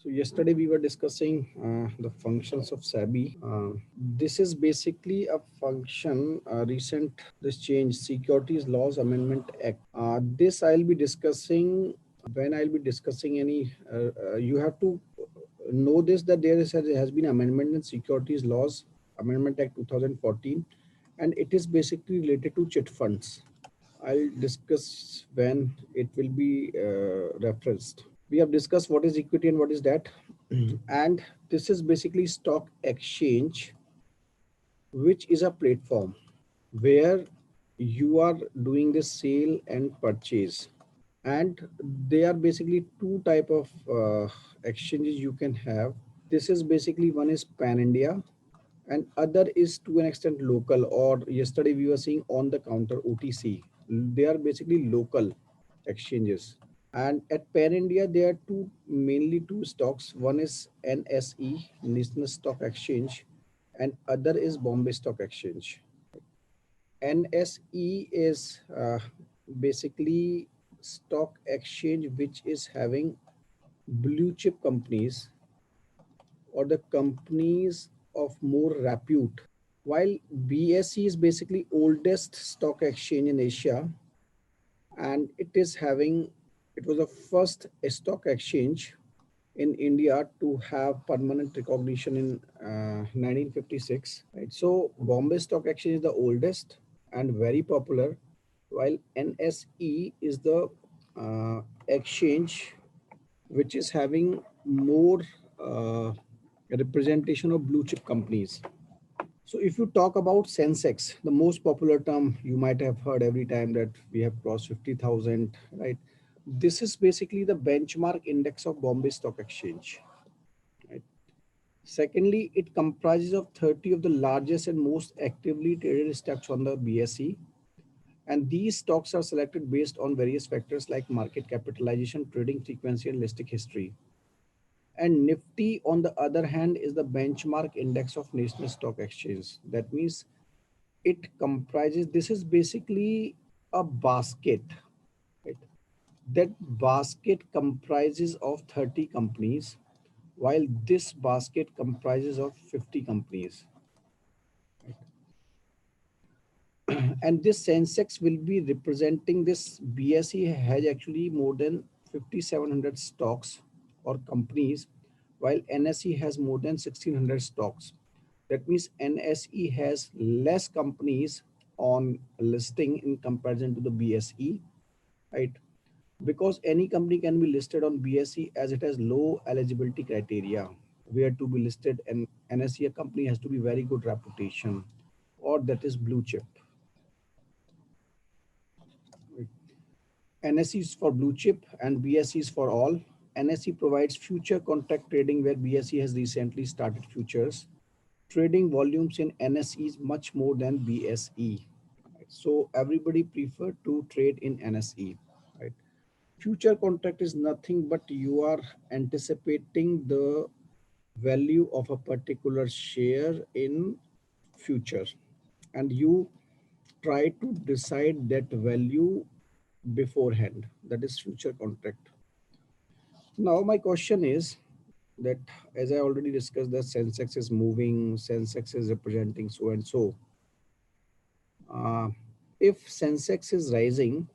So yesterday we were discussing the functions of SABI. This is basically a function recent this change Securities Laws Amendment Act. This I'll be discussing when I'll be discussing any. You have to know this that has been amendment in Securities Laws Amendment Act 2014, and it is basically related to chit funds. I'll discuss when it will be referenced. We have discussed what is equity and what is debt. And this is basically stock exchange, which is a platform where you are doing the sale and purchase. And there are basically two type of exchanges you can have. This is basically one is pan India and other is to an extent local, or yesterday we were seeing on the counter OTC. They are basically local exchanges. And at Pan India, there are mainly two stocks. One is NSE, National Stock Exchange, and other is Bombay Stock Exchange. NSE is basically stock exchange which is having blue chip companies or the companies of more repute. While BSE is basically oldest stock exchange in Asia, and it was the first stock exchange in India to have permanent recognition in 1956. Right, so Bombay Stock Exchange is the oldest and very popular, while NSE is the exchange which is having more uh, representation of blue chip companies. So if you talk about Sensex, the most popular term you might have heard every time that we have crossed 50,000, right? This is basically the benchmark index of Bombay Stock Exchange, right? Secondly, it comprises of 30 of the largest and most actively traded stocks on the BSE. And these stocks are selected based on various factors like market capitalization, trading frequency, and listing history. And Nifty, on the other hand, is the benchmark index of National Stock Exchange. That means it comprises, this is basically a basket, right? That basket comprises of 30 companies, while this basket comprises of 50 companies. And this Sensex will be representing, this BSE has actually more than 5,700 stocks or companies, while NSE has more than 1,600 stocks. That means NSE has less companies on listing in comparison to the BSE, right? Because any company can be listed on BSE as it has low eligibility criteria. Where to be listed, and NSE a company has to be very good reputation or that is blue chip. NSE is for blue chip and BSE is for all. NSE provides future contract trading where BSE has recently started futures. Trading volumes in NSE is much more than BSE. Right? So everybody prefer to trade in NSE. Right? Future contract is nothing but you are anticipating the value of a particular share in future, and you try to decide that value beforehand. That is future contract. Now my question is that, as I already discussed, that Sensex is moving, Sensex is representing so and so. If Sensex is rising,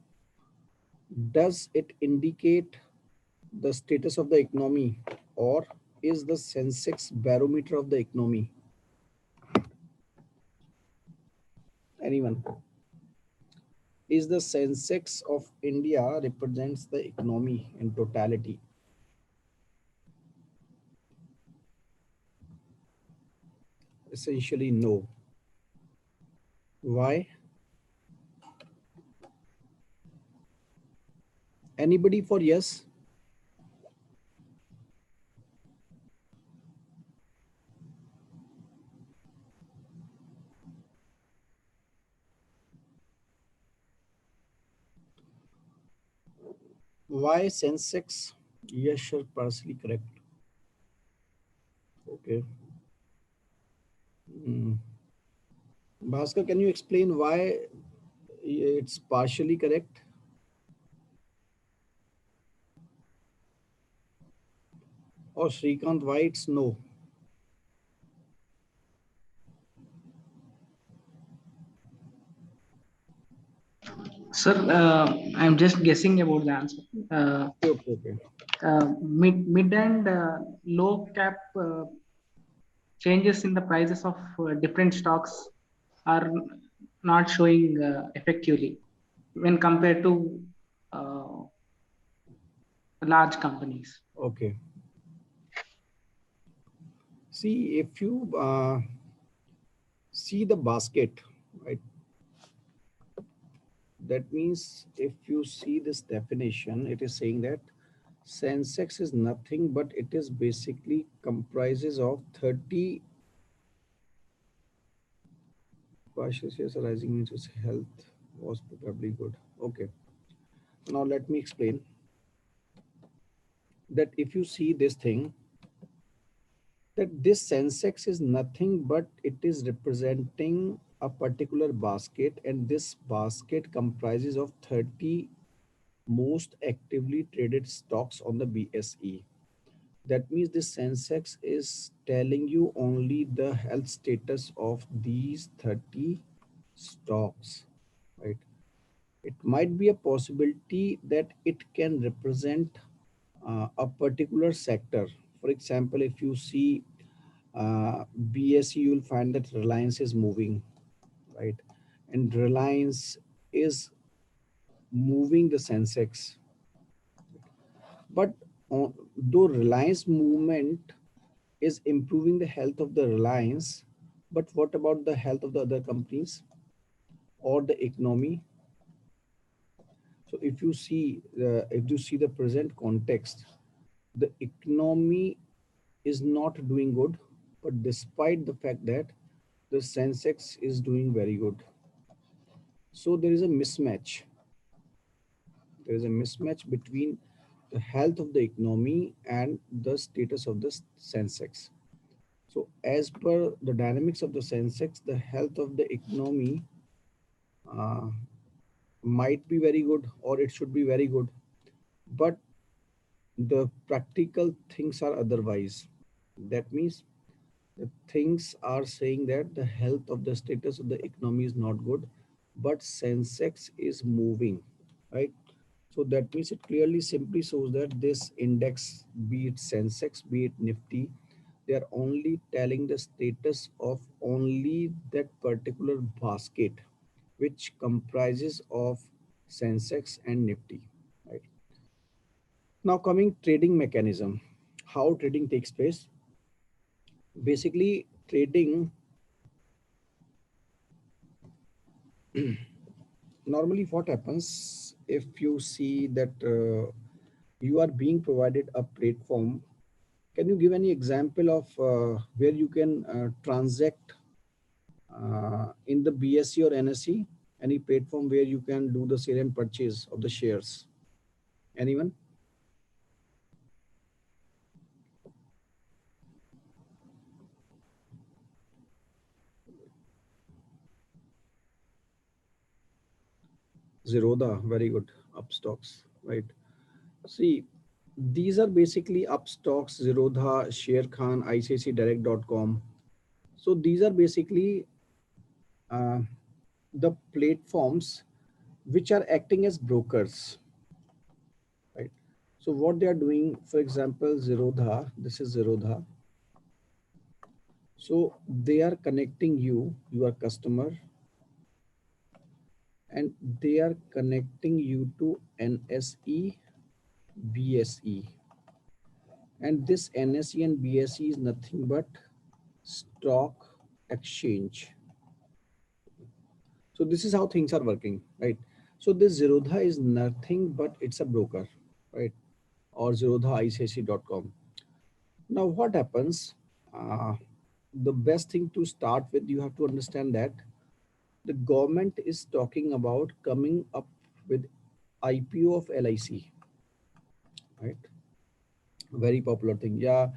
does it indicate the status of the economy, or is the Sensex barometer of the economy? Anyone? Is the Sensex of India represents the economy in totality? Essentially, no. Why? Anybody for yes? Why Sensex? Yes, sure, partially correct. Okay. Hmm. Bhaskar, can you explain why it's partially correct? Or Shrikant, why it's no? Sir, I'm just guessing about the answer. Uh, Okay, okay. mid and low cap changes in the prices of different stocks are not showing effectively when compared to uh, large companies. Okay. See, if you see the basket, right? That means if you see this definition, it is saying that Sensex is nothing but it is basically comprises of 30 partial shares arising means its health was probably good. Okay. Now let me explain that if you see this thing, that this Sensex is nothing but it is representing a particular basket, and this basket comprises of 30 most actively traded stocks on the BSE. That means the Sensex is telling you only the health status of these 30 stocks, right? It might be a possibility that it can represent a particular sector. For example, if you see BSE, you'll find that Reliance is moving, right? And Reliance is moving the Sensex. But though Reliance movement is improving the health of the Reliance, but what about the health of the other companies or the economy? So if you see the present context, the economy is not doing good, but despite the fact that the Sensex is doing very good. So there is a mismatch. There is a mismatch between the health of the economy and the status of the Sensex. So as per the dynamics of the Sensex, the health of the economy uh, might be very good or it should be very good, but the practical things are otherwise. That means the things are saying that the health of the status of the economy is not good, but Sensex is moving, right? So that means it clearly simply shows that this index, be it Sensex, be it Nifty, they are only telling the status of only that particular basket, which comprises of Sensex and Nifty, right? Now coming trading mechanism, how trading takes place. Basically, trading normally what happens if you see that you are being provided a platform. Can you give any example of where you can transact in the BSE or NSE? Any platform where you can do the sale and purchase of the shares? Anyone? Zerodha, very good. Upstocks, right? See, these are basically Upstocks, Zerodha, Sharekhan, ICICIdirect.com. So these are basically uh, the platforms which are acting as brokers, right? So what they are doing, for example, Zerodha, this is Zerodha. So they are connecting you, your customer, and they are connecting you to NSE, BSE. And this NSE and BSE is nothing but stock exchange. So this is how things are working, right? So this Zerodha is nothing but it's a broker, right? Or zerodhaicc.com. Now what happens? Uh, the best thing to start with, you have to understand that the government is talking about coming up with IPO of LIC, right? Very popular thing. Yeah,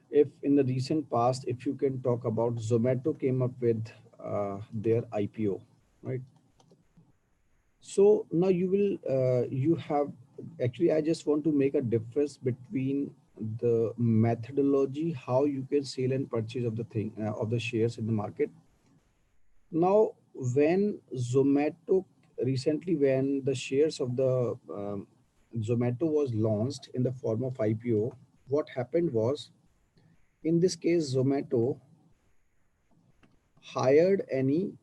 if in the recent past, if you can talk about Zomato came up with their IPO, right? So now you will you have actually I just want to make a difference between the methodology how you can sell and purchase of the thing of the shares in the market. Now, when Zomato recently, when the shares of the Zomato was launched in the form of IPO, what happened was, in this case, Zomato hired any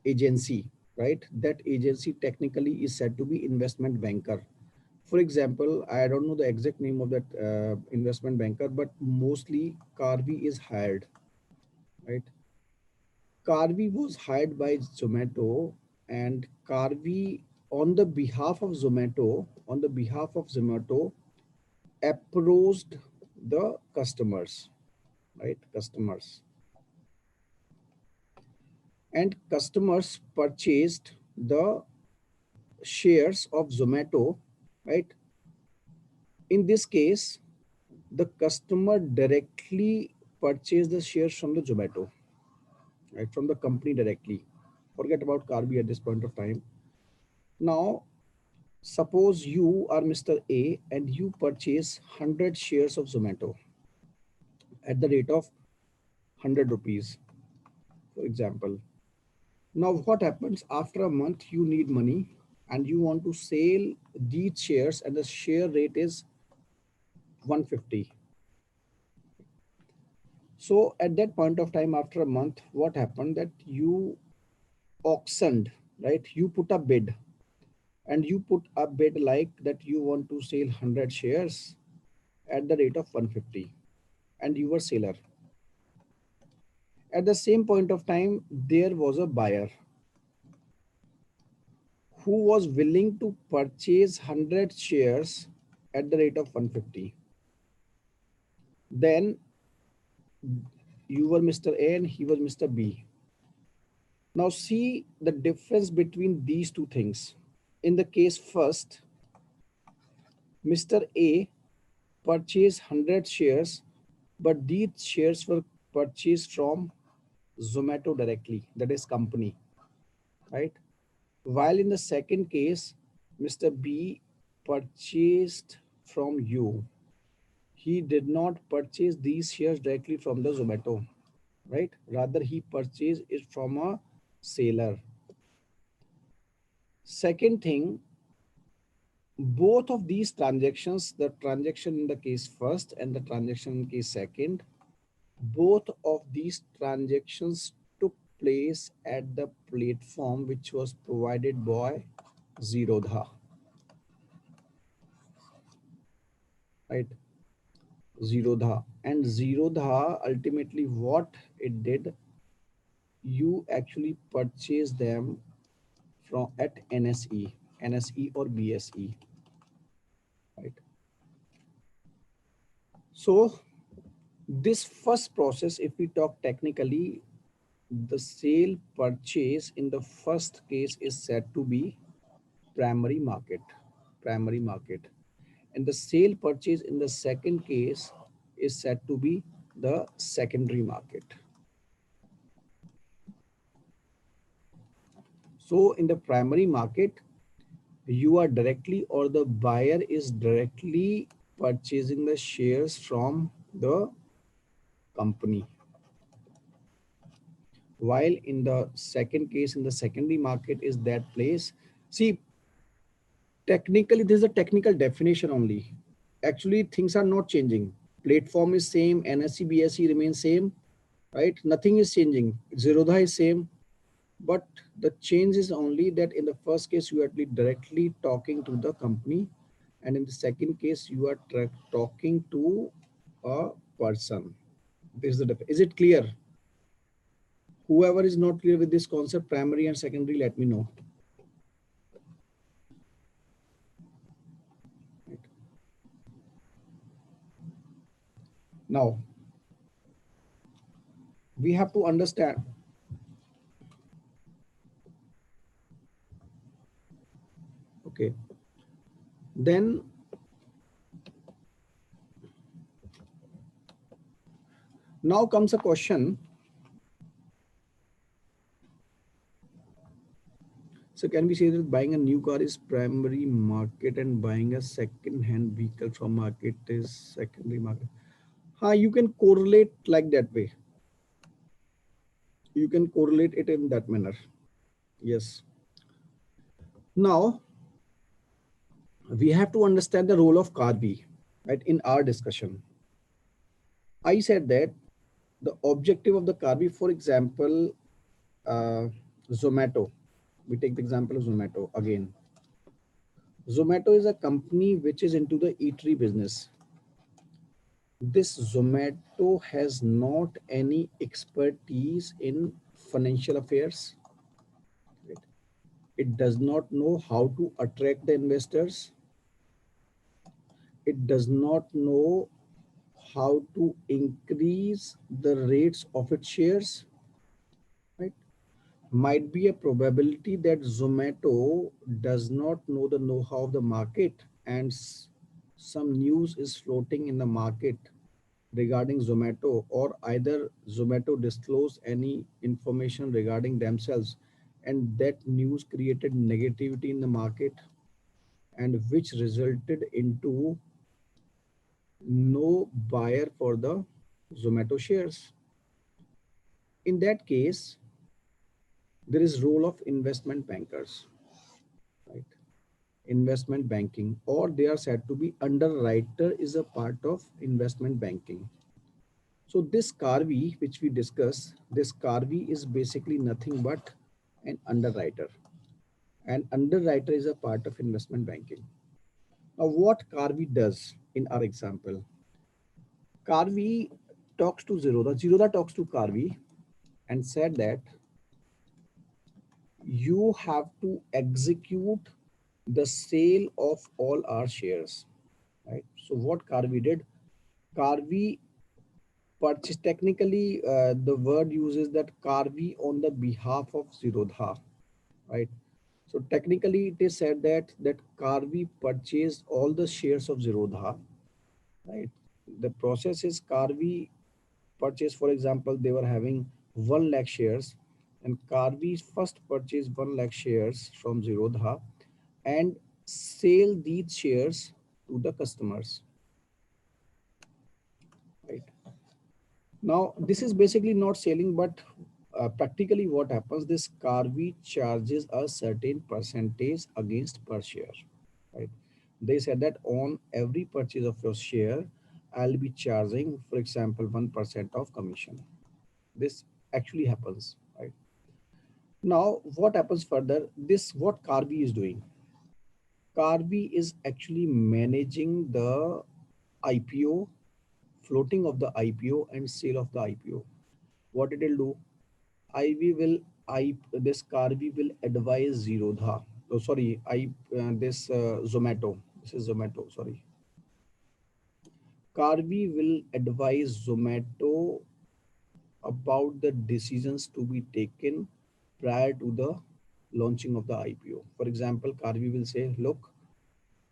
agency, right? That agency technically is said to be investment banker. For example, I don't know the exact name of that investment banker, but mostly Carvey is hired, right? Carvey was hired by Zomato, and Carvey, on the behalf of Zomato, approached the customers, right? Customers, and customers purchased the shares of Zomato, right? In this case, the customer directly purchased the shares from the Zomato, right? From the company directly. Forget about Carby at this point of time. Now, suppose you are Mr. A and you purchase 100 shares of Zomato at the rate of 100 rupees, for example. Now, what happens after a month? You need money and you want to sell these shares, and the share rate is 150. So at that point of time, after a month, what happened that you auctioned, right? You put a bid, and you put a bid like that you want to sell 100 shares at the rate of 150, and you were seller. At the same point of time, there was a buyer who was willing to purchase 100 shares at the rate of 150. Then you were Mr. A and he was Mr. B. Now see the difference between these two things. In the case first, Mr. A purchased 100 shares, but these shares were purchased from Zomato directly, that is company, right? While in the second case, Mr. B purchased from you. He did not purchase these shares directly from the Zomato, right? Rather, he purchased it from a seller. Second thing, both of these transactions, the transaction in the case first and the transaction in case second, both of these transactions took place at the platform which was provided by Zerodha, right? Zerodha. And Zerodha, ultimately what it did, you actually purchase them from at NSE or BSE, right? So this first process, if we talk technically, the sale purchase in the first case is said to be primary market, primary market. And the sale purchase in the second case is said to be the secondary market. So in the primary market, you are directly, or the buyer is directly purchasing the shares from the company. While in the second case, in the secondary market is that place. See, technically, this is a technical definition only. Actually, things are not changing. Platform is same, NSE, BSE remains same, right? Nothing is changing. Zerodha is same, but the change is only that in the first case, you are directly talking to the company, and in the second case, you are talking to a person. This is the difference. Is it clear? Whoever is not clear with this concept, primary and secondary, let me know. Right. Now, we have to understand. Okay. Then now comes a question. So can we say that buying a new car is primary market and buying a second hand vehicle from market is secondary market? You can correlate like that way. You can correlate it in that manner. Yes. Now we have to understand the role of Carby, right, in our discussion. I said that the objective of the Carby, for example, Zomato. We take the example of Zomato again. Zomato is a company which is into the eatery business. This Zomato has not any expertise in financial affairs. Right? It does not know how to attract the investors. It does not know how to increase the rates of its shares. Right? Might be a probability that Zomato does not know the know-how of the market, and some news is floating in the market regarding Zomato, or either Zomato disclosed any information regarding themselves, and that news created negativity in the market, and which resulted into no buyer for the Zomato shares. In that case, there is role of investment bankers, right? Investment banking, or they are said to be underwriter, is a part of investment banking. So this Carvey, which we discuss, this Carvey is basically nothing but an underwriter. And underwriter is a part of investment banking. Now, what Carvey does in our example, Carvey talks to Zerodha. Zerodha talks to Carvey and said that you have to execute the sale of all our shares, right? So what Carvey did, Carvey purchased, technically the word uses that Carvey on the behalf of Zerodha, right? So technically it is said that Carvey purchased all the shares of Zerodha, right? The process is Carvey purchase, for example, they were having 1 lakh shares, and Carvey first purchased 1 lakh shares from Zerodha and sell these shares to the customers, right? Now, this is basically not selling, but practically what happens, this Carvey charges a certain percentage against per share, right? They said that on every purchase of your share, I'll be charging, for example, 1% of commission. This actually happens, right? Now, what happens further? This, what Carvey is doing. Carvey is actually managing the IPO, floating of the IPO and sale of the IPO. What it will do? IV will this Carvey will advise Zerodha. Oh, sorry, this Zomato. This is Zomato. Sorry, Carvey will advise Zomato about the decisions to be taken prior to the launching of the IPO. For example, Carvey will say, look,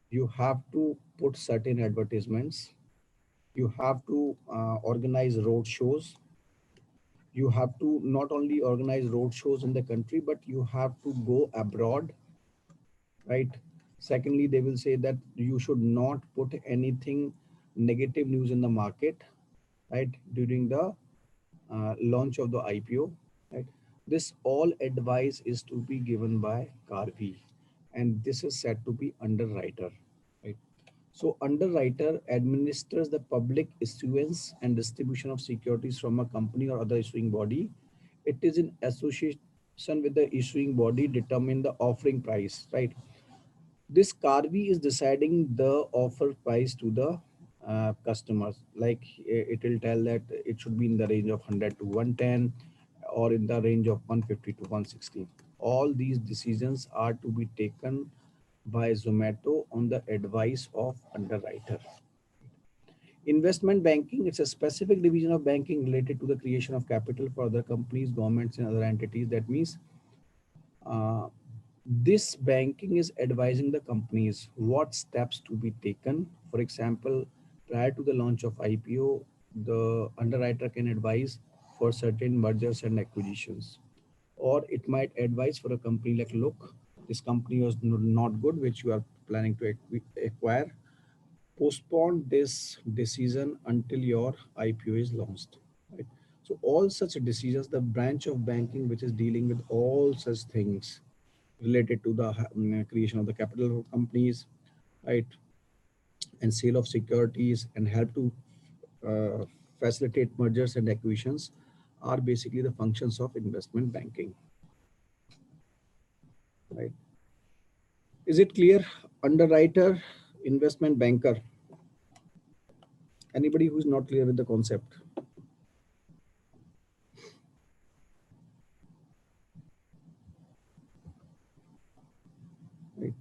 you have to put certain advertisements, you have to organize road shows, you have to not only organize road shows in the country, but you have to go abroad, right? Secondly, they will say that you should not put anything negative news in the market, right, during the launch of the IPO, right? This all advice is to be given by Carvey, and this is said to be underwriter, right? So underwriter administers the public issuance and distribution of securities from a company or other issuing body. It is in association with the issuing body determine the offering price, right? This Carvey is deciding the offer price to the customers. Like it will tell that it should be in the range of 100 to 110 or in the range of 150 to 160. All these decisions are to be taken by Zomato on the advice of underwriter. Investment banking, it's a specific division of banking related to the creation of capital for other companies, governments, and other entities. That means uh, this banking is advising the companies what steps to be taken. For example, prior to the launch of IPO, the underwriter can advise for certain mergers and acquisitions, or it might advise for a company like, look, this company was not good, which you are planning to acquire, postpone this decision until your IPO is launched. Right? So all such decisions, the branch of banking which is dealing with all such things related to the creation of the capital of companies, right, and sale of securities, and help to uh, facilitate mergers and acquisitions, are basically the functions of investment banking. Right? Is it clear? Underwriter, investment banker. Anybody who is not clear with the concept? Right.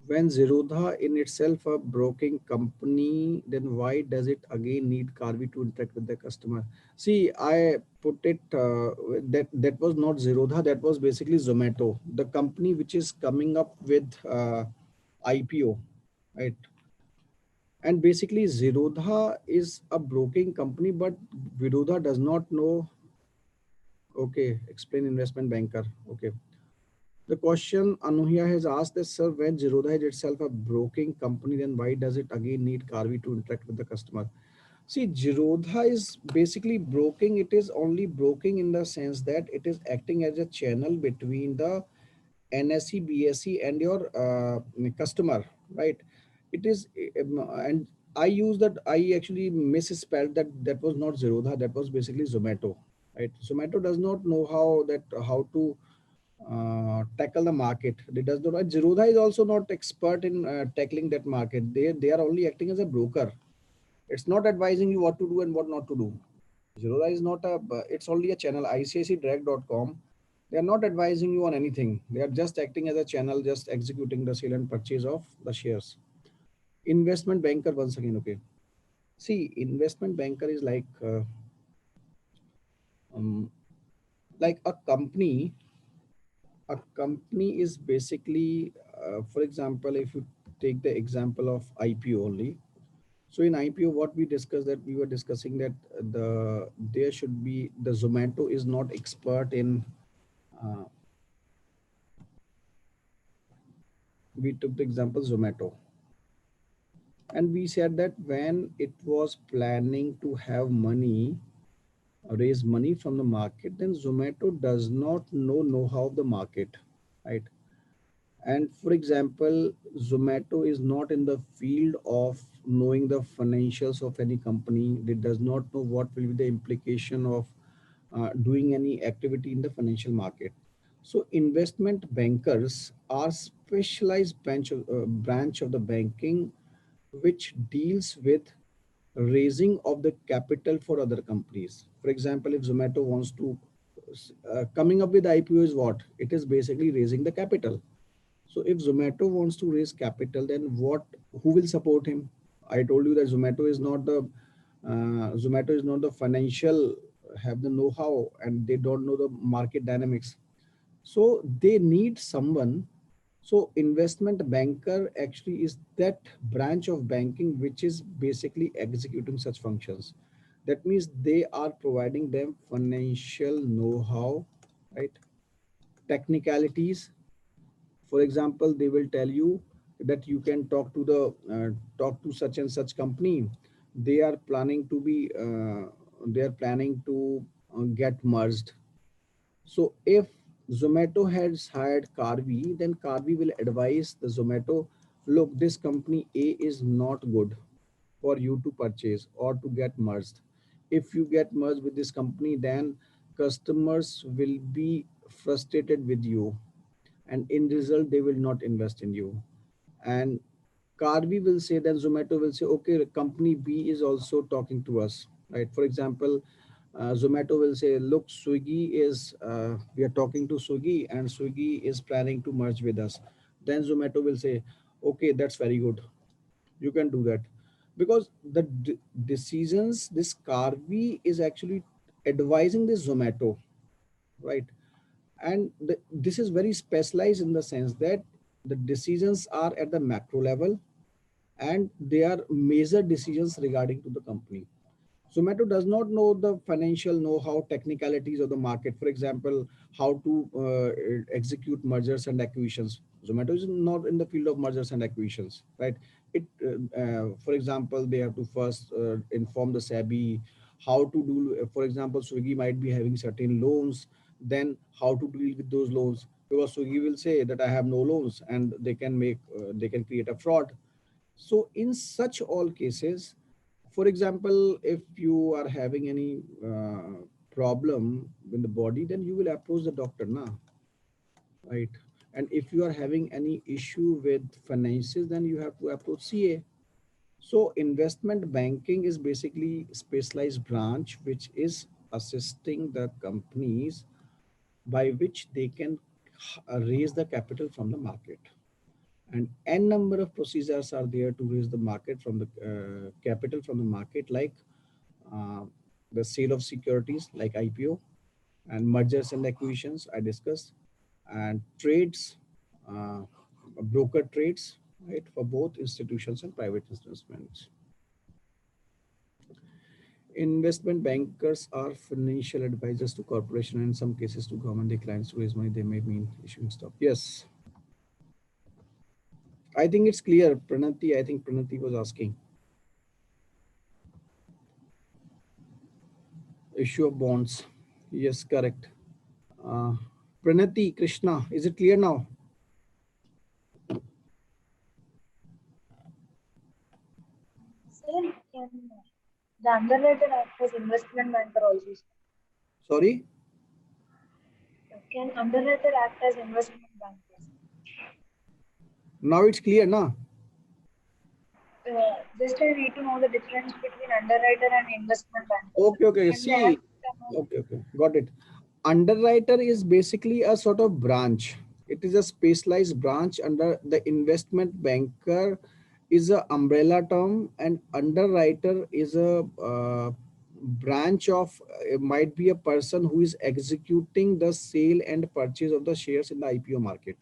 When Zerodha in itself a broking company, then why does it again need Karvi to interact with the customer? See, I put it that was not Zerodha, that was basically Zomato, the company which is coming up with IPO, right? And basically Zerodha is a broking company, but Virodha does not know. Okay, explain investment banker. Okay. The question Anuhya has asked is, sir, when Zerodha is itself a broking company, then why does it again need Karvi to interact with the customer? See, Zerodha is basically broking. It is only broking in the sense that it is acting as a channel between the NSE, BSE, and your customer, right? It is, and I use that. I actually misspelled that. That was not Zerodha. That was basically Zomato, right? Zomato does not know how to tackle the market. It does not. Zerodha is also not expert in tackling that market. They are only acting as a broker. It's not advising you what to do and what not to do. Zerodha is not a. It's only a channel. ICICdirect.com. They are not advising you on anything. They are just acting as a channel, just executing the sale and purchase of the shares. Investment banker once again. Okay. See, investment banker is um, like a company. A company is basically, for example, if you take the example of IPO only. So in IPO, what we discussed, that we were discussing that there should be, the Zomato is not expert in. Uh, we took the example Zomato, and we said that when it was planning to have money, raise money from the market, then Zomato does not know-how of the market, right? And for example, Zomato is not in the field of knowing the financials of any company. It does not know what will be the implication of doing any activity in the financial market. So investment bankers are specialized branch of the banking which deals with raising of the capital for other companies. For example, if Zomato wants to coming up with IPO is what? It is basically raising the capital. So if Zomato wants to raise capital, then who will support him? I told you that Zomato is not the financial, have the know-how, and they don't know the market dynamics. So they need someone. So investment banker actually is that branch of banking which is basically executing such functions. That means they are providing them financial know-how, right? Technicalities. For example, they will tell you that you can talk to such and such company. They are planning to be they are planning to get merged. So if Zomato has hired Carvi, then Carvi will advise the Zomato, look, this company A is not good for you to purchase or to get merged. If you get merged with this company, then customers will be frustrated with you, and in result they will not invest in you. And Carvi will say, then Zomato will say, okay, company B is also talking to us, right? For example, Zomato will say, look, Swiggy is, we are talking to Swiggy, and Swiggy is planning to merge with us. Then Zomato will say, okay, that's very good. You can do that. Because the decisions, this Carvi is actually advising this Zomato, right? And this is very specialized in the sense that the decisions are at the macro level, and they are major decisions regarding to the company. Zomato does not know the financial know-how technicalities of the market. For example, how to execute mergers and acquisitions. Zomato is not in the field of mergers and acquisitions, right? For example, they have to first inform the SEBI how to do. For example, Swiggy might be having certain loans, then how to deal with those loans. Because Swiggy will say that I have no loans, and they can create a fraud. So in such all cases, for example, if you are having any problem in the body, then you will approach the doctor now, right? And if you are having any issue with finances, then you have to approach CA. So investment banking is basically specialized branch which is assisting the companies by which they can raise the capital from the market. And n number of procedures are there to raise the market from the capital from the market, like uh, the sale of securities like IPO, and mergers and acquisitions I discussed, and trades, uh, broker trades, right, for both institutions and private investments. Investment bankers are financial advisors to corporation and in some cases to government. Their clients to raise money, they may mean issuing stock. Yes, I think it's clear. Pranati, I think Pranati was asking. Issue of bonds. Yes, correct. Uh, Pranati, Krishna, is it clear now? Sir, can the underwriter act as investment banker also? Sir? Sorry? Can underwriter act as investment bankers? Now it's clear, na? Just I need to know the difference between underwriter and investment banker. Okay, okay. Can they See, act? okay, okay. Got it. Underwriter is basically a sort of branch. It is a specialized branch under the investment banker is a umbrella term, and underwriter is a branch of it might be a person who is executing the sale and purchase of the shares in the IPO market.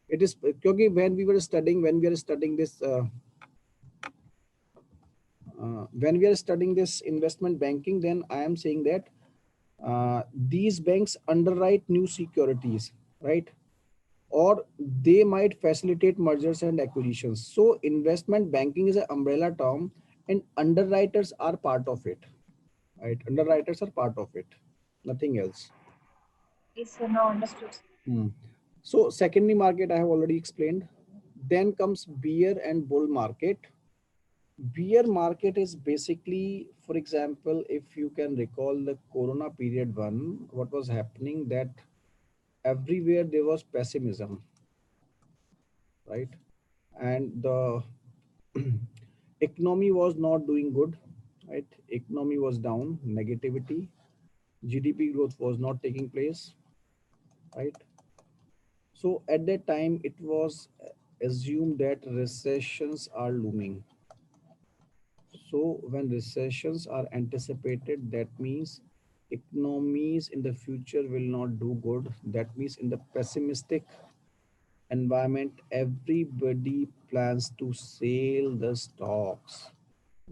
It is because when we are studying this when we are studying this investment banking, then I am saying that these banks underwrite new securities, right? Or they might facilitate mergers and acquisitions. So investment banking is an umbrella term, and underwriters are part of it, right? Underwriters are part of it, nothing else. Yes, sir. No, understood. Hmm. So secondary market I have already explained. Then comes bear and bull market. Bear market is basically, for example, if you can recall the Corona period one, what was happening that everywhere there was pessimism, right? And the economy was not doing good, right? Economy was down, negativity, GDP growth was not taking place, right? So at that time, it was assumed that recessions are looming. So when recessions are anticipated, that means economies in the future will not do good. That means in the pessimistic environment, everybody plans to sell the stocks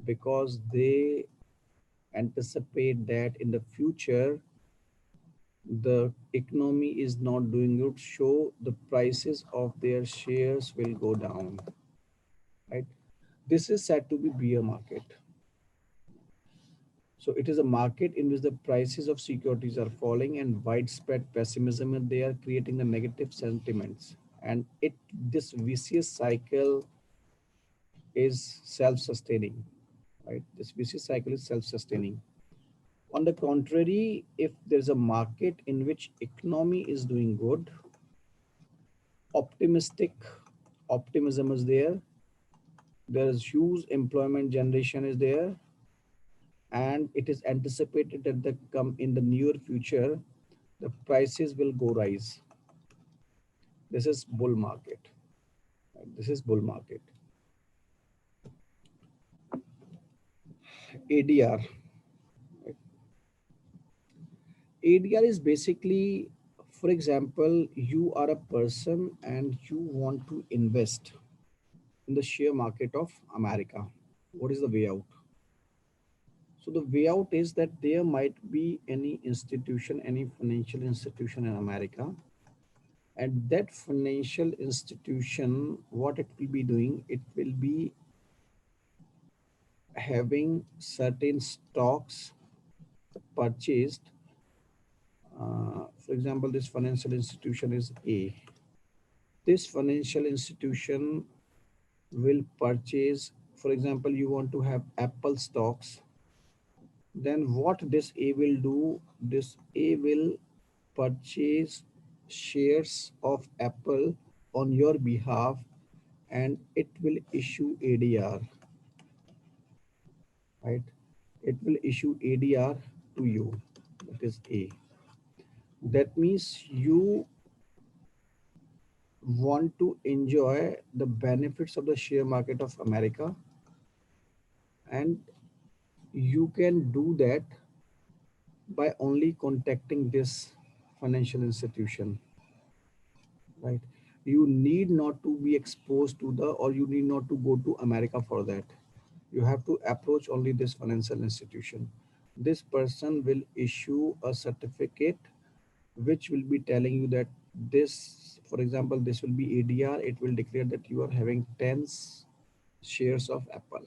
because they anticipate that in the future the economy is not doing good, so the prices of their shares will go down, right? This is said to be bear market. So it is a market in which the prices of securities are falling and widespread pessimism, and they are creating the negative sentiments. And this vicious cycle is self-sustaining, right? This vicious cycle is self-sustaining. On the contrary, if there's a market in which economy is doing good, optimistic optimism is there's huge employment generation is there, and it is anticipated that the come in the near future the prices will go rise. This is bull market, right? This is bull market. ADR, right? ADR is basically, for example, you are a person and you want to invest in the share market of America. What is the way out? So the way out is that there might be any institution, any financial institution in America, and that financial institution, what it will be doing, it will be having certain stocks purchased. For example, this financial institution is A. This financial institution will purchase, for example, you want to have Apple stocks. Then what this A will do, this A will purchase shares of Apple on your behalf, and it will issue ADR, right? It will issue ADR to you. That is A. That means you want to enjoy the benefits of the share market of America, and you can do that by only contacting this financial institution, right? You need not to be exposed to the, or you need not to go to America for that. You have to approach only this financial institution. This person will issue a certificate which will be telling you that this, for example, this will be ADR. It will declare that you are having 10 shares of Apple.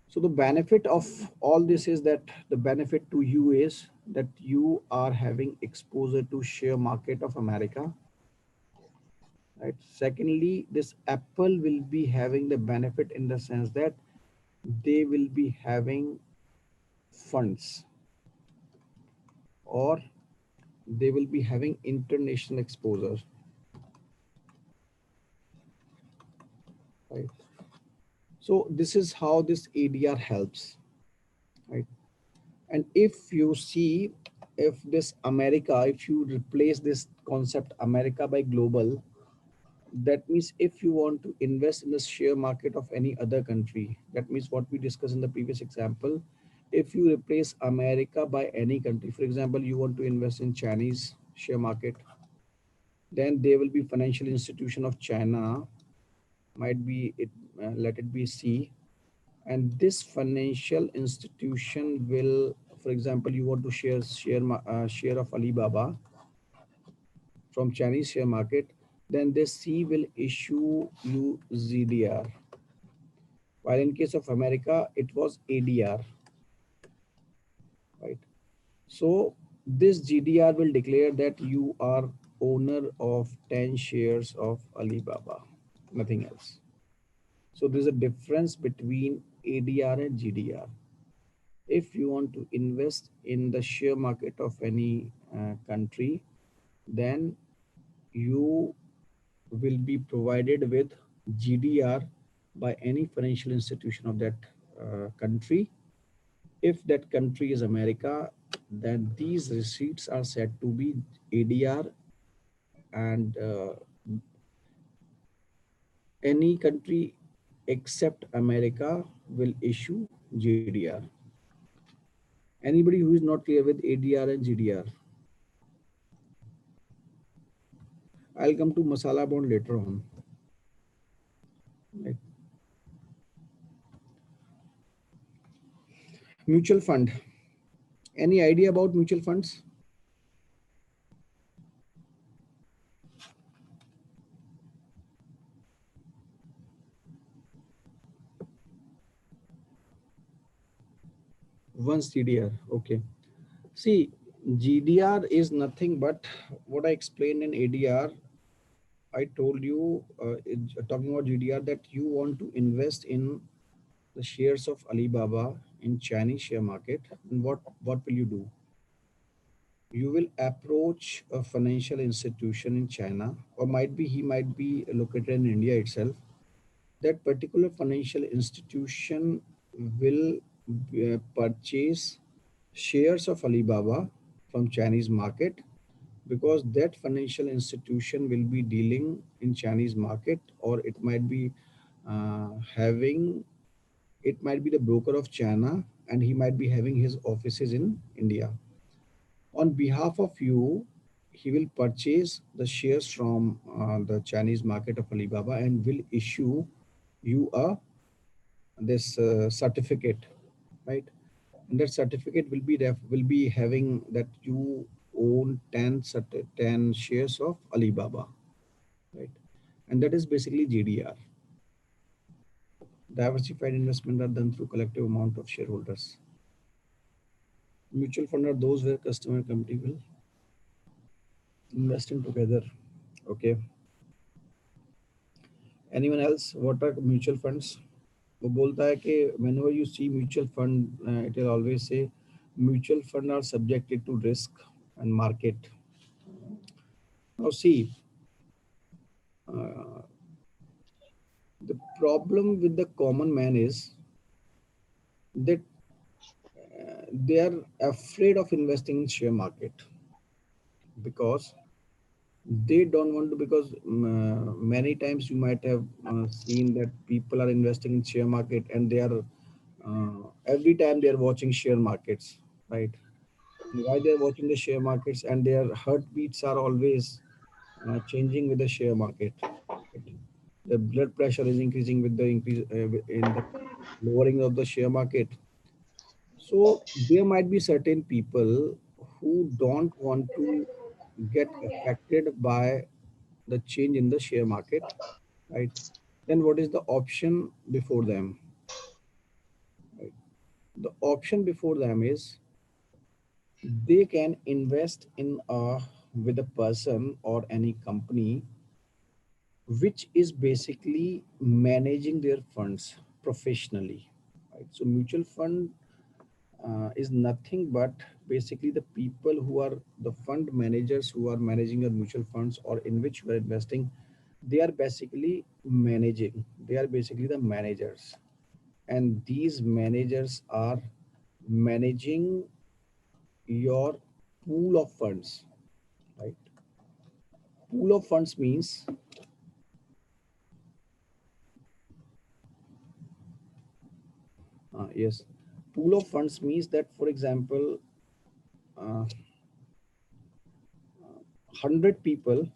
So the benefit of all this is that the benefit to you is that you are having exposure to share market of America, right? Secondly, this Apple will be having the benefit in the sense that they will be having funds, or they will be having international exposure, right? So this is how this ADR helps, right? And if you see, if this America, if you replace this concept America by global, that means if you want to invest in the share market of any other country, that means what we discussed in the previous example, if you replace America by any country, for example, you want to invest in Chinese share market, then there will be financial institution of China, might be it, let it be C, and this financial institution will, for example, you want to share of Alibaba from Chinese share market, then this C will issue you ZDR. While in case of America, it was ADR, right? So this GDR will declare that you are owner of 10 shares of Alibaba, nothing else. So there's a difference between ADR and GDR. If you want to invest in the share market of any country, then you will be provided with GDR by any financial institution of that country. If that country is America, then these receipts are said to be ADR, and any country except America will issue GDR. Anybody who is not clear with ADR and GDR? I'll come to Masala bond later on. Right. Mutual fund. Any idea about mutual funds? Once GDR. Okay. See, GDR is nothing but what I explained in ADR. I told you, talking about GDR, that you want to invest in the shares of Alibaba in Chinese share market. And what will you do? You will approach a financial institution in China, or might be he might be located in India itself. That particular financial institution will purchase shares of Alibaba from Chinese market, because that financial institution will be dealing in Chinese market, or it might be having, it might be the broker of China, and he might be having his offices in India. On behalf of you, he will purchase the shares from the Chinese market of Alibaba and will issue you a this certificate, right? And that certificate will be having that you own 10 shares of Alibaba, right? And that is basically GDR. Diversified investment are done through collective amount of shareholders. Mutual fund are those where customer and company will invest in together. Okay. Anyone else? What are mutual funds? वो बोलता है कि whenever you see mutual fund, it will always say mutual fund are subjected to risk and market. Now see, uh, the problem with the common man is that they are afraid of investing in share market because they don't want to, because many times you might have seen that people are investing in share market and they are every time they are watching share markets, right? And why they are watching the share markets, and their heartbeats are always changing with the share market, right? The blood pressure is increasing with the increase in the lowering of the share market. So there might be certain people who don't want to get affected by the change in the share market, right? Then what is the option before them? Right? The option before them is they can invest in a with a person or any company which is basically managing their funds professionally, right? So mutual fund is nothing but basically the people who are the fund managers who are managing your mutual funds or in which you are investing. They are basically managing, they are basically the managers, and these managers are managing your pool of funds, right? Pool of funds means yes, pool of funds means that, for example, 100 people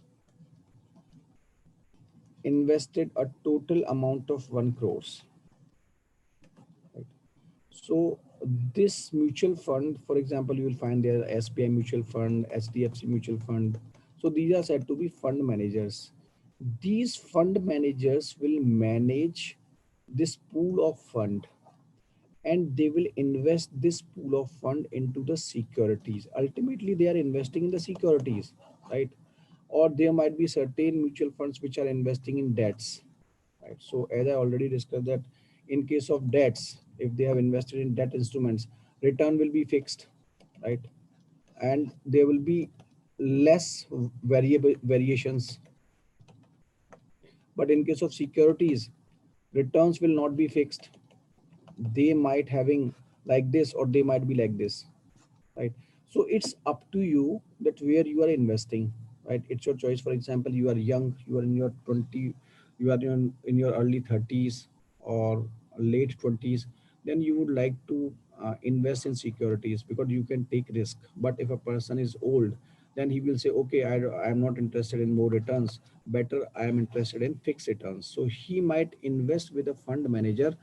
invested a total amount of 1 crores, right? So this mutual fund, for example, you will find there SBI mutual fund, HDFC mutual fund. So these are said to be fund managers. These fund managers will manage this pool of fund, and they will invest this pool of fund into the securities. Ultimately, they are investing in the securities, right? Or there might be certain mutual funds which are investing in debts, right? So as I already discussed that in case of debts, if they have invested in debt instruments, return will be fixed, right? And there will be less variable variations. But in case of securities, returns will not be fixed. They might having like this or they might be like this, right? So it's up to you that where you are investing, right? It's your choice. For example, you are young, you are in your 20, you are in your early 30s or late 20s, then you would like to invest in securities because you can take risk. But if a person is old, then he will say, okay, I am not interested in more returns, better I am interested in fixed returns. So he might invest with a fund manager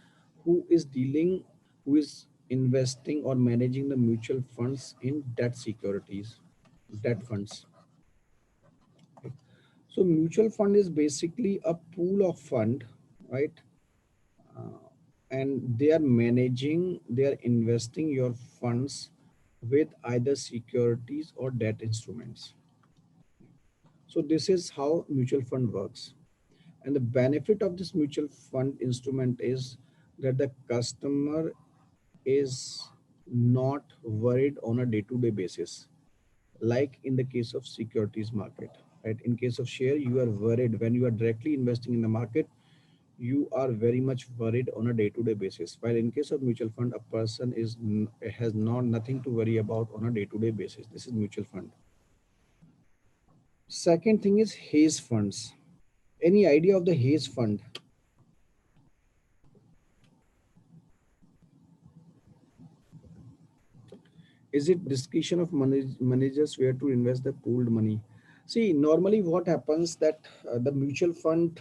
who is dealing, who is investing or managing the mutual funds in debt securities, debt funds. Right? So mutual fund is basically a pool of fund, right? Uh, and they are managing, they are investing your funds with either securities or debt instruments. So this is how mutual fund works. And the benefit of this mutual fund instrument is that the customer is not worried on a day-to-day basis, like in the case of securities market, right? In case of share, you are worried when you are directly investing in the market. You are very much worried on a day-to-day basis. While in case of mutual fund, a person has not nothing to worry about on a day-to-day basis. This is mutual fund. Second thing is haze funds. Any idea of the haze fund? Is it discretion of managers where to invest the pooled money? See, normally what happens that the mutual fund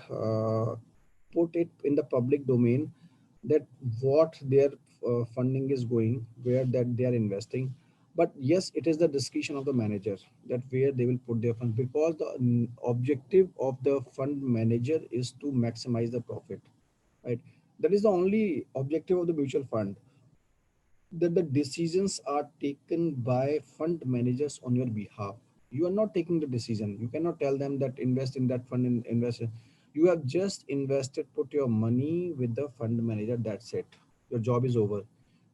put it in the public domain that what their funding is going, where that they are investing. But yes, it is the discretion of the manager that where they will put their funds, because the objective of the fund manager is to maximize the profit, right? That is the only objective of the mutual fund, that the decisions are taken by fund managers on your behalf. You are not taking the decision. You cannot tell them that invest in that fund and invest. You have just invested, put your money with the fund manager. That's it. Your job is over.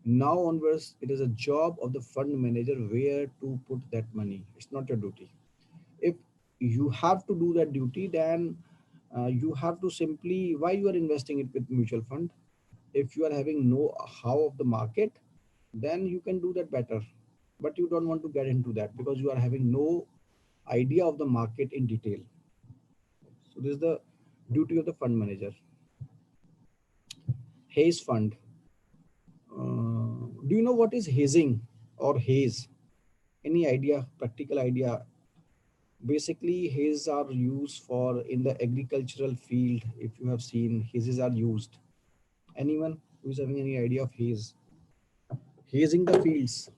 Now onwards, it is a job of the fund manager where to put that money. It's not your duty. If you have to do that duty, then you have to simply, why you are investing it with mutual fund? If you are having know how of the market, then you can do that better. But you don't want to get into that because you are having no idea of the market in detail. So this is the duty of the fund manager. Haze fund. Do you know what is hazing or haze? Any idea, practical idea? Basically, hazes are used for in the agricultural field. If you have seen, hazes are used. Anyone who is having any idea of haze? Hazing the fields.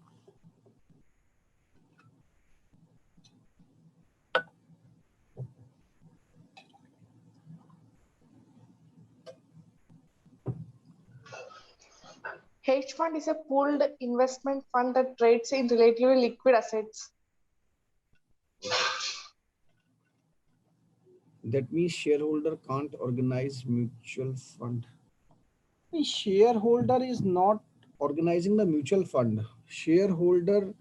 Hedge fund is a pooled investment fund that trades in relatively liquid assets. That means shareholder can't organize mutual fund. The shareholder is not organizing the mutual fund. Shareholder,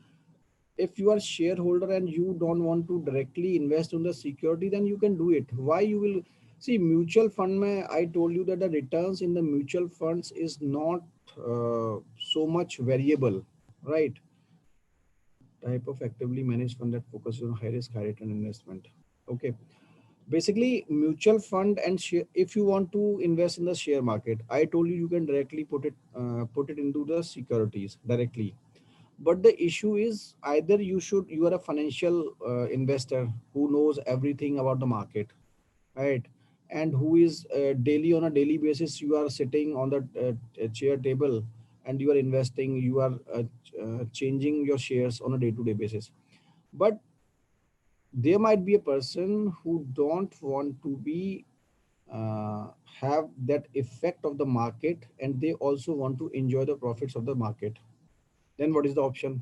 if you are shareholder and you don't want to directly invest in the security, then you can do it. Why you will see mutual fund? I told you that the returns in the mutual funds is not so much variable, right? Type of actively managed fund that focuses on high risk, high return investment. Okay. Basically mutual fund and share, if you want to invest in the share market, I told you you can directly put it into the securities directly. But the issue is either you are a financial investor who knows everything about the market, right? And who is daily, on a daily basis, you are sitting on the chair table and you are investing, you are changing your shares on a day-to-day basis. But there might be a person who don't want to be have that effect of the market, and they also want to enjoy the profits of the market. Then what is the option?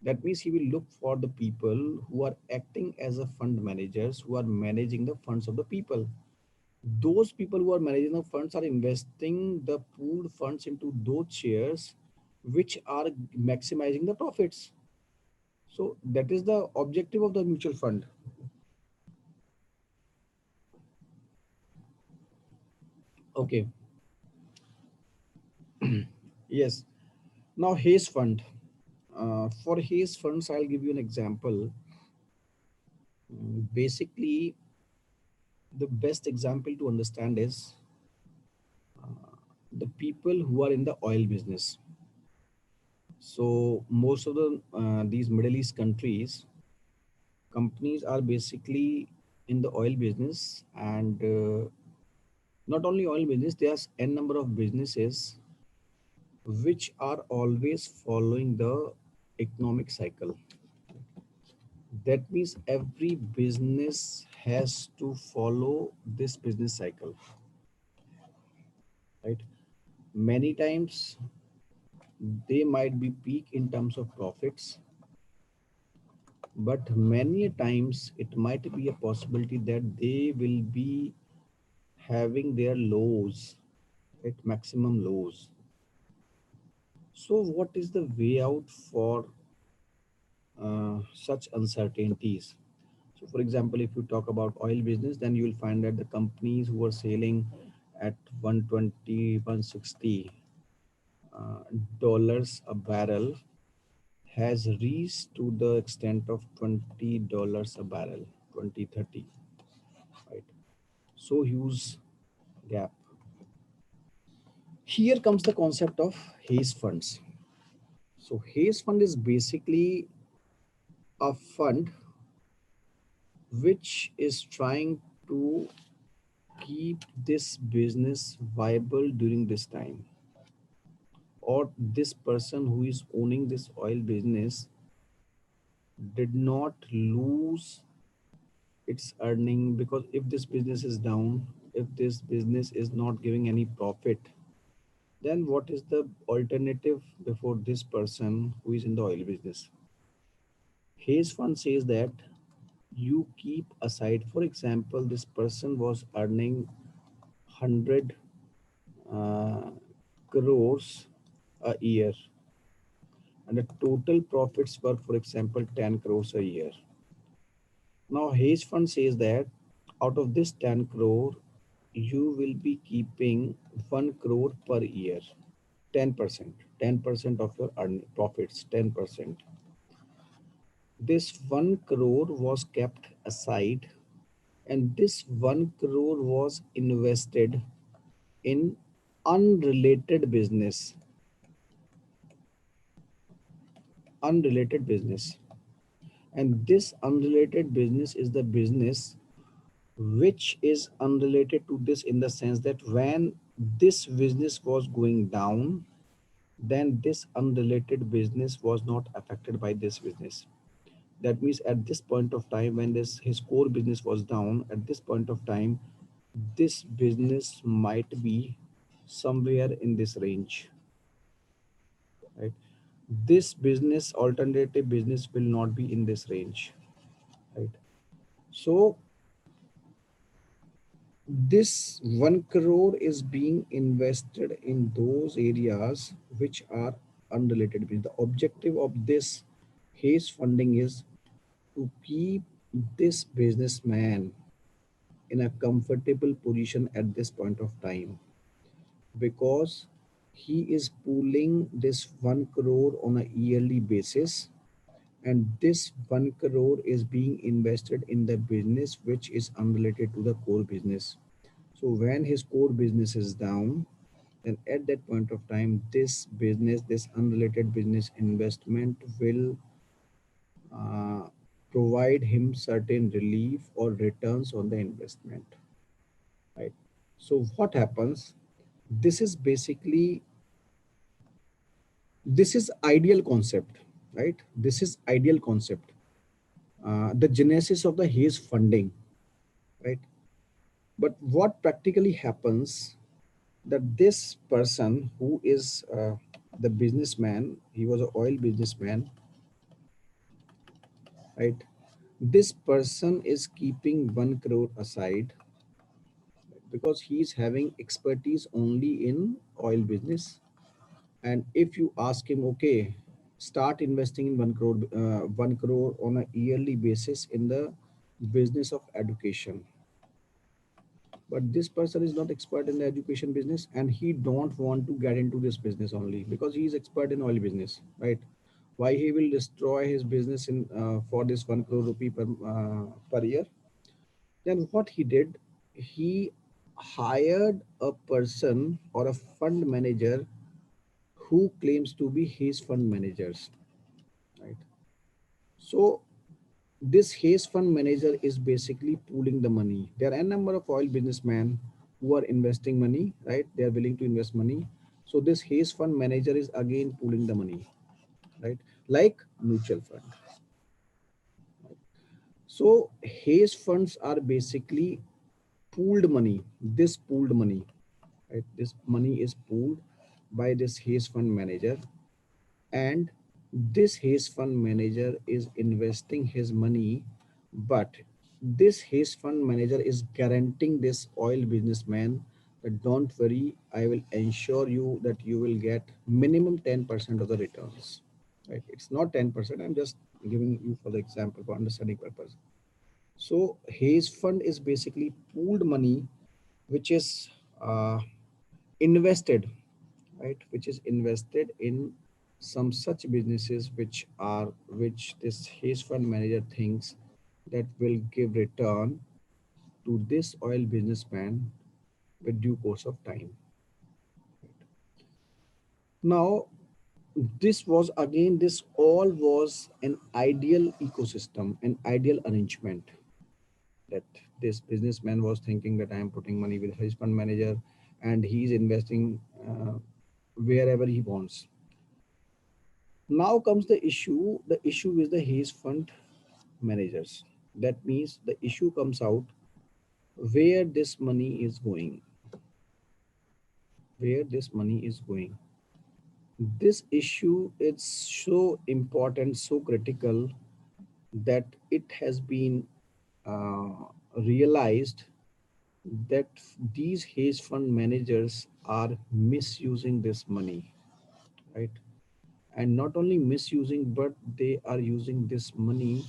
That means he will look for the people who are acting as a fund managers, who are managing the funds of the people. Those people who are managing the funds are investing the pooled funds into those shares which are maximizing the profits. So that is the objective of the mutual fund. Okay. Yes. Now Hays fund. For Hays funds, I'll give you an example. Basically, the best example to understand is the people who are in the oil business. So most of the these Middle East countries, companies are basically in the oil business, and not only oil business, there's n number of businesses which are always following the economic cycle. That means every business has to follow this business cycle, right? Many times they might be peak in terms of profits, but many times it might be a possibility that they will be having their lows at maximum lows. So what is the way out for such uncertainties? So for example, if you talk about oil business, then you will find that the companies who are selling at 120, 160 dollars a barrel has reached to the extent of $20 a barrel, 2030, right? So huge gap. Here comes the concept of Hays funds. So Hays fund is basically a fund which is trying to keep this business viable during this time. or this person who is owning this oil business did not lose its earning, because if this business is down, if this business is not giving any profit, then what is the alternative before this person who is in the oil business? His fund says that you keep aside, for example, this person was earning 100 uh, crores a year, and the total profits were, for example, 10 crores a year. Now hedge fund says that out of this 10 crore, you will be keeping 1 crore per year. 10% of your profits, 10%. This 1 crore was kept aside, and this 1 crore was invested in unrelated business. Unrelated business. And this unrelated business is the business which is unrelated to this, in the sense that when this business was going down, then this unrelated business was not affected by this business. That means at this point of time, when this his core business was down, at this point of time, this business might be somewhere in this range, right? This business, alternative business, will not be in this range, right? So this 1 crore is being invested in those areas which are unrelated. The objective of this HAZE funding is to keep this businessman in a comfortable position at this point of time, because he is pooling this 1 crore on a yearly basis, and this 1 crore is being invested in the business which is unrelated to the core business. So when his core business is down, then at that point of time, this business, this unrelated business investment will uh, provide him certain relief or returns on the investment, right? So what happens? This is basically, this is ideal concept, right? This is ideal concept. The genesis of the HAZE funding, right? But what practically happens, that this person who is the businessman, he was an oil businessman, right? This person is keeping 1 crore aside because he is having expertise only in oil business. And if you ask him, okay, start investing in 1 crore on a yearly basis in the business of education, but this person is not expert in the education business, and he don't want to get into this business only because he is expert in oil business, right? Why he will destroy his business in for this 1 crore rupee per year? Then what he did, he hired a person or a fund manager who claims to be his fund managers, right? So this HAZE fund manager is basically pooling the money. There are a number of oil businessmen who are investing money, right? They are willing to invest money. So this HAZE fund manager is again pooling the money, right? Like mutual fund. So HAZE funds are basically pooled money. This pooled money, right? This money is pooled by this HAZE fund manager, and this hedge fund manager is investing his money, but this hedge fund manager is guaranteeing this oil businessman that don't worry, I will ensure you that you will get minimum 10% of the returns, right? It's not 10%, I'm just giving you for the example for understanding purpose. So hedge fund is basically pooled money which is invested, right? Which is invested in some such businesses which this hedge fund manager thinks that will give return to this oil businessman with due course of time. Now, this all was an ideal ecosystem, an ideal arrangement, that this businessman was thinking that I am putting money with hedge fund manager and he's investing wherever he wants. Now comes the issue. The issue is the hedge fund managers. That means the issue comes out where this money is going. Where this money is going. This issue is so important, so critical that it has been uh, realized that these hedge fund managers are misusing this money, right? And not only misusing, but they are using this money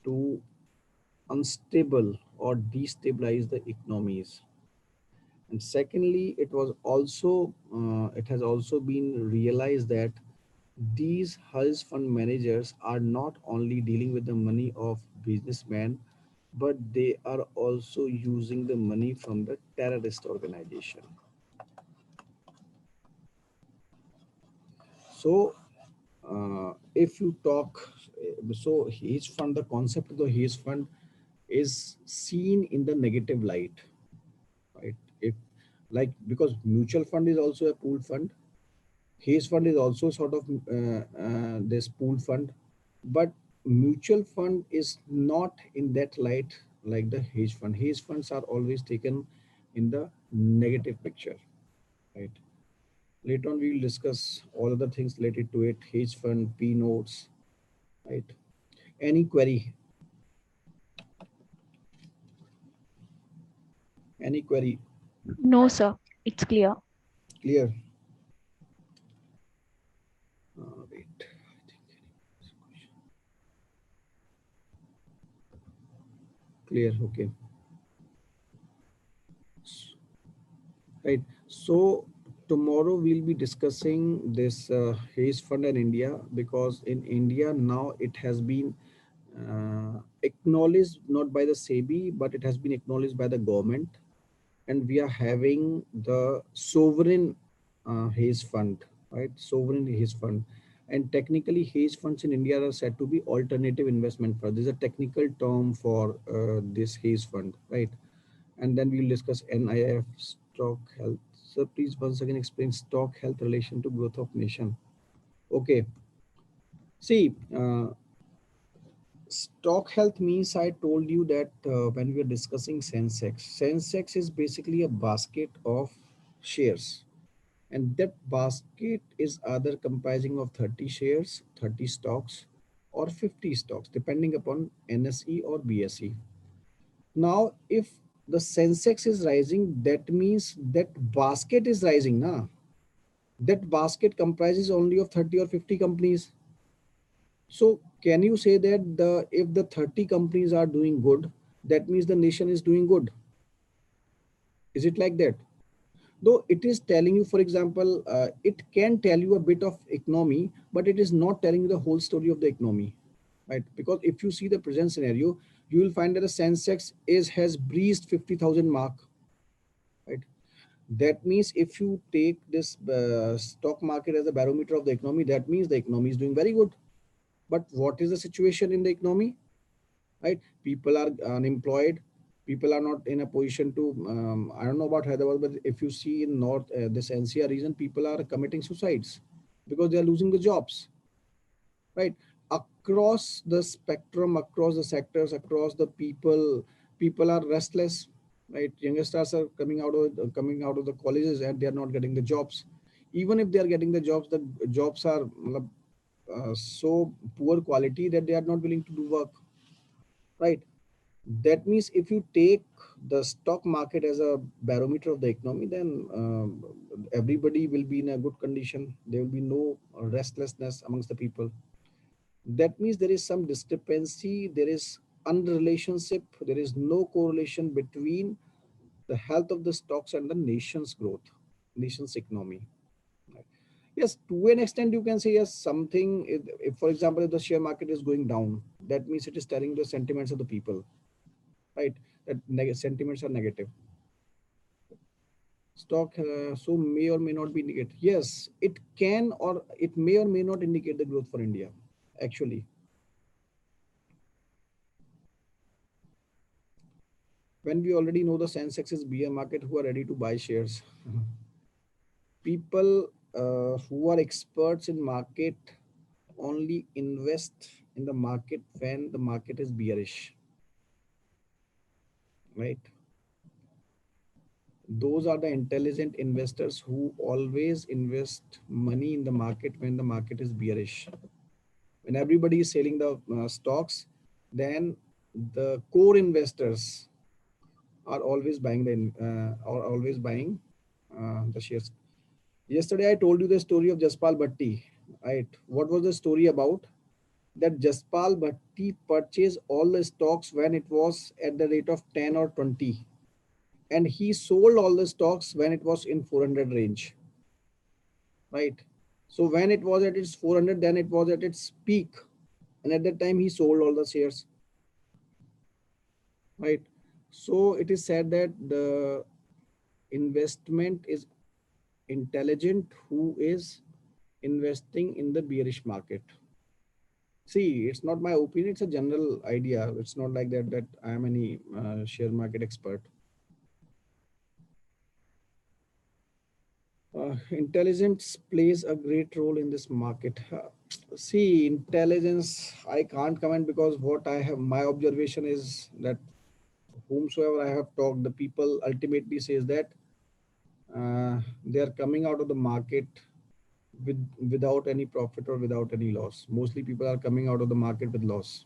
to unstable or destabilize the economies. And secondly, it has also been realized that these hedge fund managers are not only dealing with the money of businessmen, but they are also using the money from the terrorist organization. So, if you talk, so hedge fund, the concept of the hedge fund is seen in the negative light, right? If like because mutual fund is also a pool fund, hedge fund is also sort of this pool fund, but mutual fund is not in that light like the hedge fund. Hedge funds are always taken in the negative picture, right? Later on, we will discuss all other things related to it, hedge fund, P notes, right? Any query? Any query? No, sir. It's clear. Clear? Wait. Clear. Okay. Right. So tomorrow we'll be discussing this hedge fund in India, because in India now it has been acknowledged not by the SEBI, but it has been acknowledged by the government, and we are having the sovereign hedge fund, right? Sovereign hedge fund. And technically, hedge funds in India are said to be alternative investment fund. This is a technical term for this hedge fund, right? And then we'll discuss NIF, stock health. So please once again explain stock health relation to growth of nation. Okay. See, stock health means I told you that when we are discussing Sensex is basically a basket of shares, and that basket is either comprising of 30 shares, 30 stocks, or 50 stocks, depending upon NSE or BSE. Now, if the Sensex is rising, that means that basket is rising. Now, that basket comprises only of 30 or 50 companies. So can you say that if the 30 companies are doing good, that means the nation is doing good? Is it like that? Though it is telling you, for example, it can tell you a bit of economy, but it is not telling you the whole story of the economy, right? Because if you see the present scenario, you will find that the Sensex has breezed 50,000 mark, right? That means if you take this stock market as a barometer of the economy, that means the economy is doing very good. But what is the situation in the economy, right? People are unemployed. People are not in a position to, I don't know about Hyderabad, but if you see in North, this NCR region, people are committing suicides because they are losing the jobs, right? Across the spectrum, across the sectors, across the people are restless, right? Youngsters are coming out of the colleges and they are not getting the jobs. Even if they are getting the jobs are so poor quality that they are not willing to do work, right? That means if you take the stock market as a barometer of the economy, then everybody will be in a good condition. There will be no restlessness amongst the people. That means there is some discrepancy, there is unrelationship, there is no correlation between the health of the stocks and the nation's growth, nation's economy. Right? Yes, to an extent you can say yes, something, if for example, if the share market is going down, that means it is telling the sentiments of the people, right? That sentiments are negative. Stock so may or may not be indicate. Yes, it can, or it may or may not indicate the growth for India, actually. When we already know the Sensex is bear market, who are ready to buy shares? People who are experts in market only invest in the market when the market is bearish, right? Those are the intelligent investors who always invest money in the market when the market is bearish. When everybody is selling the stocks, then the core investors are always buying the shares. Yesterday I told you the story of Jaspal Bhatti, right? What was the story about? That Jaspal Bhatti purchased all the stocks when it was at the rate of 10 or 20, and he sold all the stocks when it was in 400 range, right? So when it was at its 400, then it was at its peak, and at that time he sold all the shares, right? So it is said that the investment is intelligent who is investing in the bearish market. See, it's not my opinion, it's a general idea. It's not like that I am any share market expert. Intelligence plays a great role in this market. See, intelligence, I can't comment, because what I have, my observation is that whomsoever I have talked, the people ultimately says that they are coming out of the market without any profit or without any loss. Mostly people are coming out of the market with loss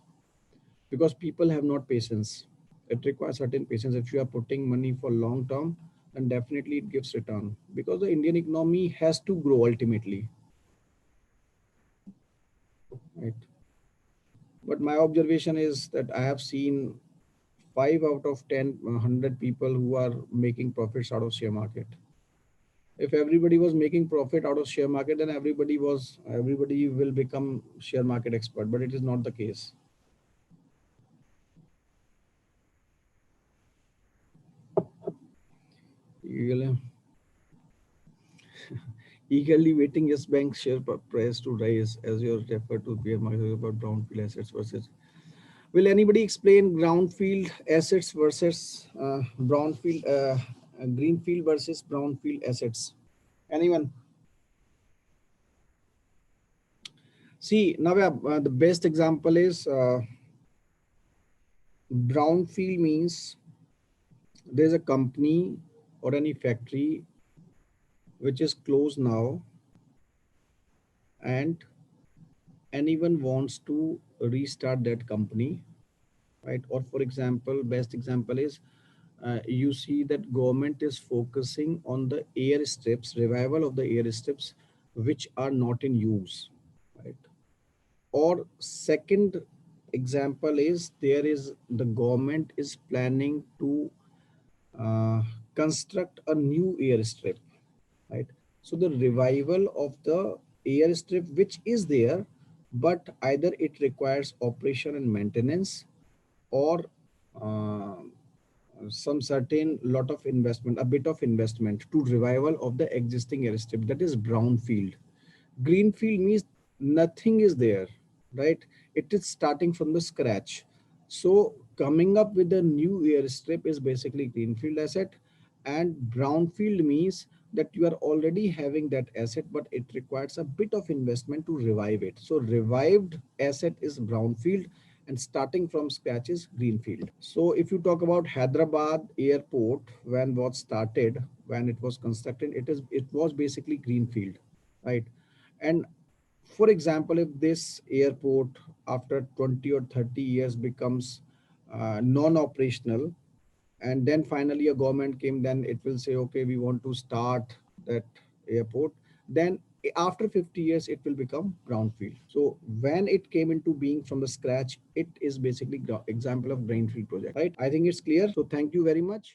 because people have not patience. It requires certain patience. If you are putting money for long term, then definitely it gives return, because the Indian economy has to grow ultimately, right? But my observation is that I have seen 5 out of 10, 100 people who are making profits out of share market. If everybody was making profit out of share market, then everybody will become share market expert, but it is not the case. Eagerly eagerly waiting Yes Bank share price to rise as you refer to bear market about brownfield assets versus. Will anybody explain brownfield assets versus greenfield versus brownfield assets? Anyone? See, now the best example is brownfield means there's a company or any factory which is closed now, and anyone wants to restart that company, right? Or for example, best example is you see that government is focusing on the airstrips, revival of the airstrips which are not in use, right? Or second example is there is the government is planning to uh, construct a new airstrip, right? So the revival of the airstrip which is there, but either it requires operation and maintenance, or uh, some certain lot of investment, a bit of investment to revival of the existing airstrip. That is brownfield. Greenfield means nothing is there, right? It is starting from the scratch. So coming up with a new airstrip is basically greenfield asset, and brownfield means that you are already having that asset, but it requires a bit of investment to revive it. So revived asset is brownfield, and starting from scratch is greenfield. So if you talk about Hyderabad airport, when it was constructed, it was basically greenfield, right? And for example, if this airport after 20 or 30 years becomes non-operational, and then finally a government came, then it will say, okay, we want to start that airport. Then after 50 years, it will become brownfield. So when it came into being from the scratch, it is basically example of brownfield project, right? I think it's clear. So thank you very much.